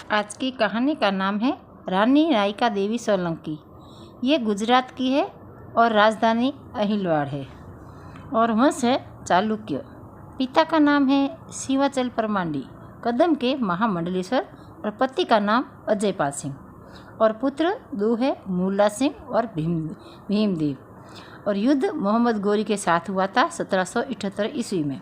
आज की कहानी का नाम है रानी नायिका देवी सोलंकी। ये गुजरात की है और राजधानी अहिलवाड़ है और वंश है चालुक्य। पिता का नाम है शिवाचल परमांडी, कदम के महामंडलेश्वर, और पति का नाम अजयपाल सिंह, और पुत्र दो है मूला सिंह और भीमदेव। और युद्ध मोहम्मद गोरी के साथ हुआ था 1778 ईस्वी में।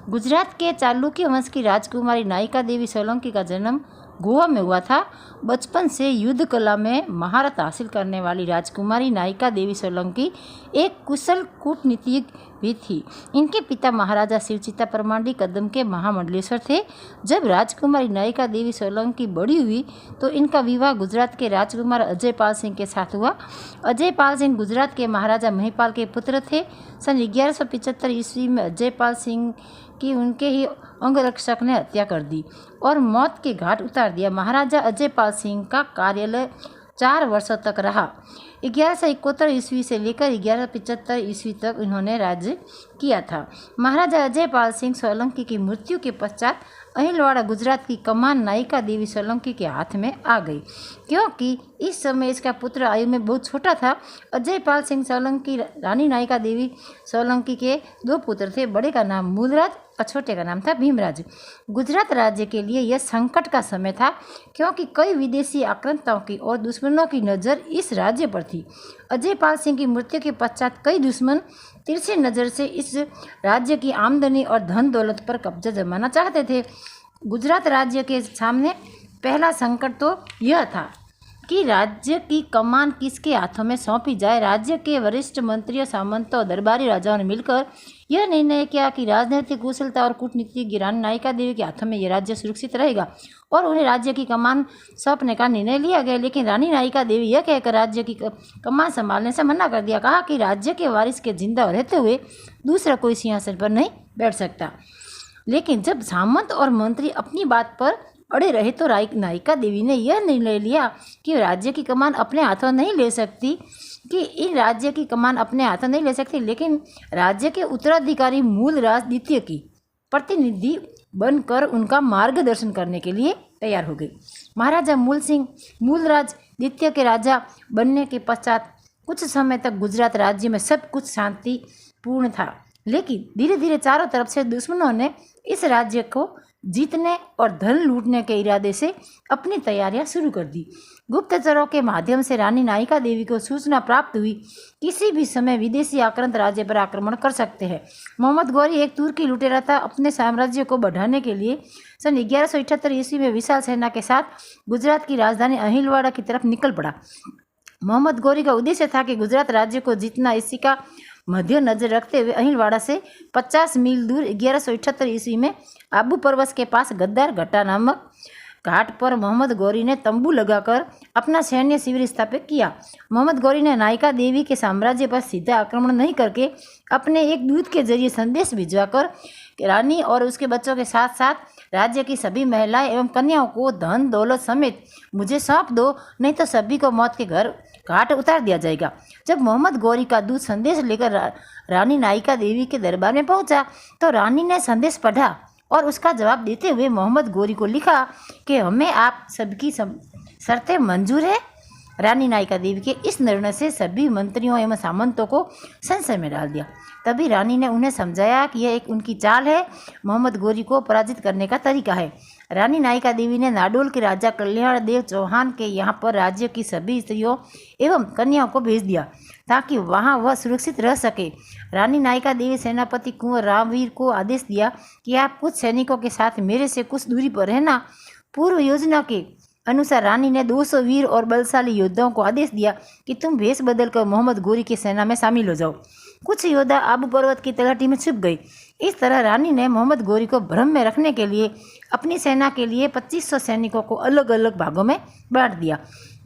गुजरात के चालुक्य वंश की राजकुमारी नायिका देवी सोलंकी का जन्म गोवा में हुआ था। बचपन से युद्ध कला में महारत हासिल करने वाली राजकुमारी नायिका देवी सोलंकी एक कुशल कूटनीतिज्ञ भी थी। इनके पिता महाराजा शिवचित्ता परमांडी कदम के महामंडलेश्वर थे। जब राजकुमारी नायिका देवी सोलंकी बड़ी हुई तो इनका विवाह गुजरात के राजकुमार अजयपाल सिंह के साथ हुआ। अजयपाल सिंह गुजरात के महाराजा महिपाल के पुत्र थे। सन 1175 ईस्वी में अजयपाल सिंह की उनके ही अंगरक्षक ने हत्या कर दी और मौत के घाट उतार दिया। महाराजा अजयपाल सिंह का कार्यालय 4 वर्षों तक रहा। 1171 ईस्वी से लेकर 1175 ईस्वी तक इन्होंने राज्य किया था। महाराजा अजयपाल सिंह सोलंकी की मृत्यु के पश्चात अहिलवाड़ा गुजरात की कमान नायिका देवी सोलंकी के हाथ में आ गई, क्योंकि इस समय इसका पुत्र आयु में बहुत छोटा था। अजयपाल सिंह सोलंकी रानी नायिका देवी सोलंकी के 2 पुत्र थे। बड़े का नाम मूलराज और छोटे का नाम था भीमराज। गुजरात राज्य के लिए यह संकट का समय था, क्योंकि कई विदेशी आक्रांताओं की और दुश्मनों की नज़र इस राज्य पर थी। अजयपाल सिंह की मृत्यु के पश्चात कई दुश्मन तिरछी नज़र से इस राज्य की आमदनी और धन दौलत पर कब्जा जमाना चाहते थे। गुजरात राज्य के सामने पहला संकट तो यह था कि राज्य की कमान किसके हाथों में सौंपी जाए। राज्य के वरिष्ठ मंत्रियों, सामंतों और दरबारी राजाओं ने मिलकर यह निर्णय किया कि राजनीतिक कुशलता और कूटनीति रानी नायिका देवी के हाथों में यह राज्य सुरक्षित रहेगा और उन्हें राज्य की कमान सौंपने का निर्णय लिया गया। लेकिन रानी नायिका देवी यह कहकर राज्य की कमान संभालने से मना कर दिया। कहा कि राज्य के वारिस के जिंदा रहते हुए दूसरा कोई सिंहासन पर नहीं बैठ सकता। लेकिन जब सामंत और मंत्री अपनी बात पर अड़े रहे तो नायिका देवी ने यह निर्णय लिया कि राज्य की कमान अपने हाथों नहीं ले सकती लेकिन राज्य के उत्तराधिकारी मूलराज द्वितीय की प्रतिनिधि बनकर उनका मार्गदर्शन करने के लिए तैयार हो गई। महाराजा मूलराज द्वितीय के राजा बनने के पश्चात कुछ समय तक गुजरात राज्य में सब कुछ शांतिपूर्ण था, लेकिन धीरे धीरे चारों तरफ से दुश्मनों ने इस राज्य को जीतने और धन लूटने के इरादे से अपनी तैयारियां शुरू कर दी। गुप्तचरों के माध्यम से रानी नायिका देवी को सूचना प्राप्त हुई किसी भी समय विदेशी आक्रांत राज्य पर आक्रमण कर सकते हैं। मोहम्मद गौरी एक तुर्की लुटेरा था। अपने साम्राज्य को बढ़ाने के लिए सन 1178 ईस्वी में विशाल सेना के साथ गुजरात की राजधानी अहिलवाड़ा की तरफ निकल पड़ा। मोहम्मद गौरी का उद्देश्य था कि गुजरात राज्य को जीतना। इसी का मध्य नजर रखते हुए अहिलवाड़ा से 50 मील दूर 1178 ईस्वी में आबू पर्वत के पास गद्दार घट्टा नामक घाट पर मोहम्मद गौरी ने तंबू लगाकर अपना सैन्य शिविर स्थापित किया। मोहम्मद गौरी ने नायिका देवी के साम्राज्य पर सीधा आक्रमण नहीं करके अपने एक दूत के जरिए संदेश भिजवाकर रानी और उसके बच्चों के साथ साथ राज्य की सभी महिलाएं एवं कन्याओं को धन दौलत समेत मुझे सौंप दो, नहीं तो सभी को मौत के घाट उतार दिया जाएगा। जब मोहम्मद गौरी का दूत संदेश लेकर रानी नायिका देवी के दरबार में पहुंचा तो रानी ने संदेश पढ़ा और उसका जवाब देते हुए मोहम्मद गौरी को लिखा कि हमें आप सबकी शर्तें मंजूर है। रानी नायिका देवी के इस निर्णय से सभी मंत्रियों एवं सामंतों को संशय में डाल दिया। तभी रानी ने उन्हें समझाया कि यह एक उनकी चाल है, मोहम्मद गौरी को पराजित करने का तरीका है। रानी नायिका देवी ने नाडोल के राजा कल्याण देव चौहान के यहाँ पर राज्य की सभी स्त्रियों एवं कन्याओं को भेज दिया ताकि वहाँ वह सुरक्षित रह सके। रानी नायिका देवी सेनापति कुंवर रामवीर को आदेश दिया कि आप कुछ सैनिकों के साथ मेरे से कुछ दूरी पर रहना। पूर्व योजना के अनुसार रानी ने 200 वीर और बलशाली योद्धाओं को आदेश दिया कि तुम भेष बदलकर मोहम्मद गौरी की सेना में शामिल हो जाओ। कुछ योद्धा आबू पर्वत की तलहटी में छुप गए। इस तरह रानी ने मोहम्मद गौरी को भ्रम में रखने के लिए अपनी सेना के लिए 2500 सैनिकों को अलग अलग भागों में बांट दिया।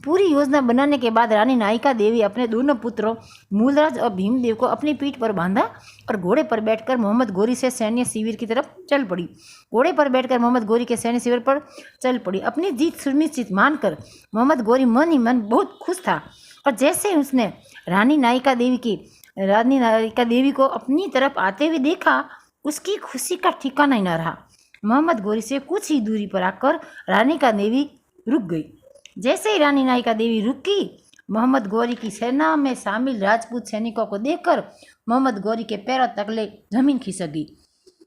पूरी योजना बनाने के बाद रानी नायिका देवी अपने दोनों पुत्रों मूलराज और भीमदेव को अपनी पीठ पर बांधा और घोड़े पर बैठकर मोहम्मद गौरी से सैन्य शिविर की तरफ चल पड़ी। घोड़े पर बैठकर मोहम्मद गौरी के सैन्य शिविर पर चल पड़ी। अपनी जीत सुनिश्चित मानकर मोहम्मद गौरी मन ही मन बहुत खुश था और जैसे उसने रानी नायिका देवी को अपनी तरफ आते हुए देखा, उसकी खुशी का ठिकाना ही न रहा। मोहम्मद गौरी से कुछ ही दूरी पर आकर रानी का देवी रुक गई। जैसे ही रानी नायिका देवी रुकी, मोहम्मद गौरी की सेना में शामिल राजपूत सैनिकों को देखकर मोहम्मद गौरी के पैरों तले जमीन खिसक गई।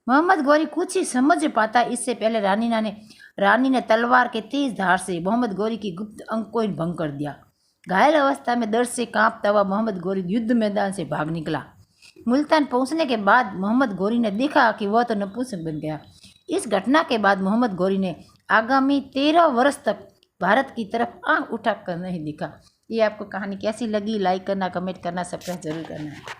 मोहम्मद गौरी कुछ ही समझ पाता इससे पहले रानी ने तलवार के तेज धार से मोहम्मद गौरी की गुप्त अंग को भंग कर दिया। घायल अवस्था में दर्द से कांपता हुआ मोहम्मद गौरी युद्ध मैदान से भाग निकला। मुल्तान पहुंचने के बाद मोहम्मद गौरी ने देखा कि वह तो नपुंसक बन गया। इस घटना के बाद मोहम्मद गौरी ने आगामी 13 वर्ष तक भारत की तरफ आंख उठाकर नहीं दिखा। ये आपको कहानी कैसी लगी? लाइक करना, कमेंट करना, सब्सक्राइब जरूर करना है।